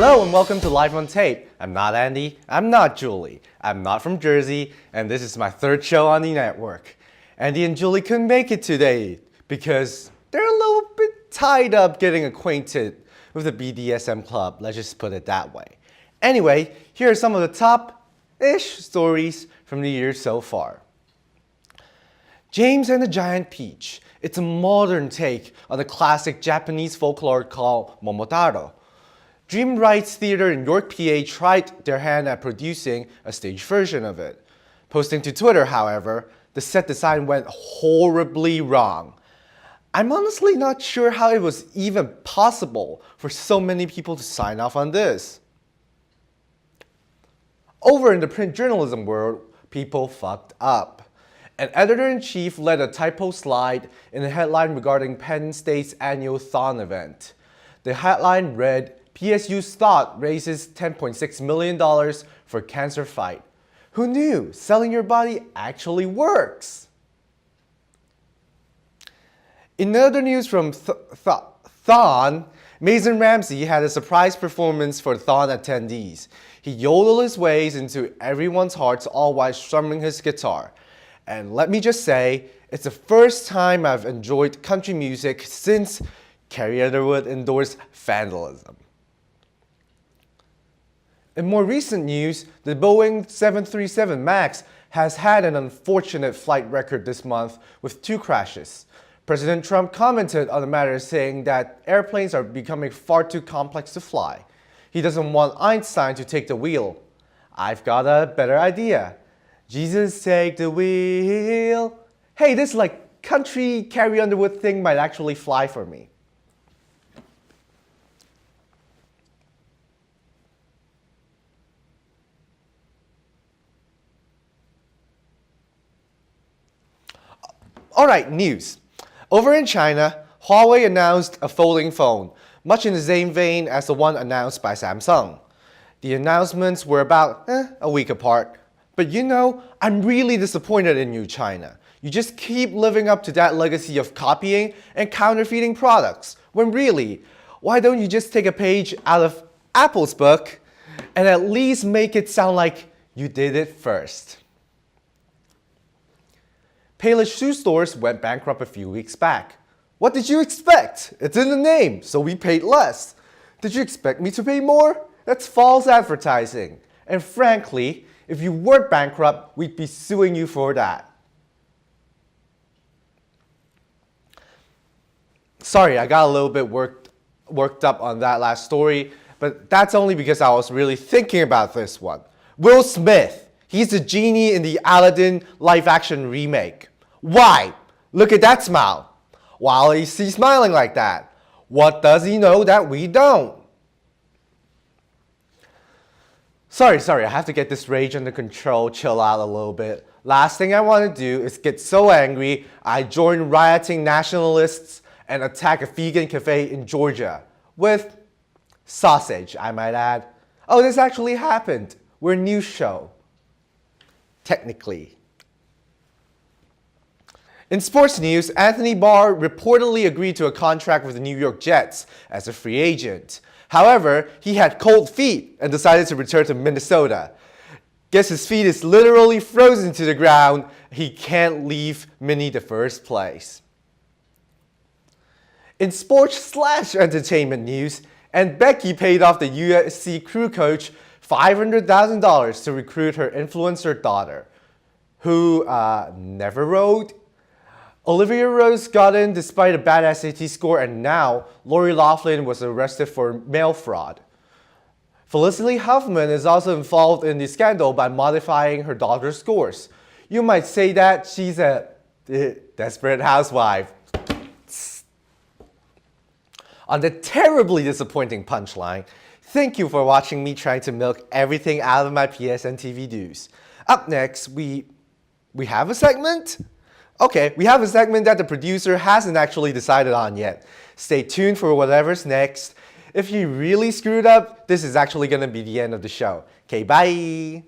Hello and welcome to Live on Tape. I'm not Andy, I'm not Julie, I'm not from Jersey, and this is my third show on the network. Andy and Julie couldn't make it today because they're a little bit tied up getting acquainted with the BDSM club, let's just put it that way. Anyway, here are some of the top-ish stories from the year so far. James and the Giant Peach. It's a modern take on the classic Japanese folklore called Momotaro. Dream Rights Theatre in York, PA tried their hand at producing a stage version of it. Posting to Twitter, however, the set design went horribly wrong. I'm honestly not sure how it was even possible for so many people to sign off on this. Over in the print journalism world, people fucked up. An editor-in-chief let a typo slide in a headline regarding Penn State's annual Thon event. The headline read, PSU's thought raises $10.6 million for cancer fight. Who knew selling your body actually works? In other news from Thon, Mazen Ramsay had a surprise performance for Thon attendees. He yodeled his ways into everyone's hearts all while strumming his guitar. And let me just say, it's the first time I've enjoyed country music since Carrie Underwood endorsed vandalism. In more recent news, the Boeing 737 MAX has had an unfortunate flight record this month with 2 crashes. President Trump commented on the matter saying that airplanes are becoming far too complex to fly. He doesn't want Einstein to take the wheel. I've got a better idea. Jesus, take the wheel. Hey, this like country Carrie Underwood thing might actually fly for me. Alright, news. Over in China, Huawei announced a folding phone, much in the same vein as the one announced by Samsung. The announcements were about a week apart, but you know, I'm really disappointed in you, China. You just keep living up to that legacy of copying and counterfeiting products, when really, why don't you just take a page out of Apple's book and at least make it sound like you did it first? Payless ShoeSource went bankrupt a few weeks back. What did you expect? It's in the name, so we paid less. Did you expect me to pay more? That's false advertising. And frankly, if you weren't bankrupt, we'd be suing you for that. Sorry, I got a little bit worked up on that last story, but that's only because I was really thinking about this one. Will Smith, he's the genie in the Aladdin live-action remake. Why? Look at that smile. Why is he smiling like that? What does he know that we don't? Sorry, I have to get this rage under control, chill out a little bit. Last thing I want to do is get so angry I join rioting nationalists and attack a vegan cafe in Georgia. With sausage, I might add. Oh, this actually happened. We're a news show. Technically. In sports news, Anthony Barr reportedly agreed to a contract with the New York Jets as a free agent. However, he had cold feet and decided to return to Minnesota. Guess his feet is literally frozen to the ground. He can't leave Minnie the first place. In sports/entertainment news, and Becky paid off the USC crew coach $500,000 to recruit her influencer daughter, who never rode. Olivia Rose got in despite a bad SAT score, and now Lori Loughlin was arrested for mail fraud. Felicity Huffman is also involved in the scandal by modifying her daughter's scores. You might say that she's a desperate housewife. On the terribly disappointing punchline, thank you for watching me trying to milk everything out of my PSN TV dues. Up next, we have a segment? Okay, we have a segment that the producer hasn't actually decided on yet. Stay tuned for whatever's next. If you really screwed up, this is actually going to be the end of the show. Okay, bye!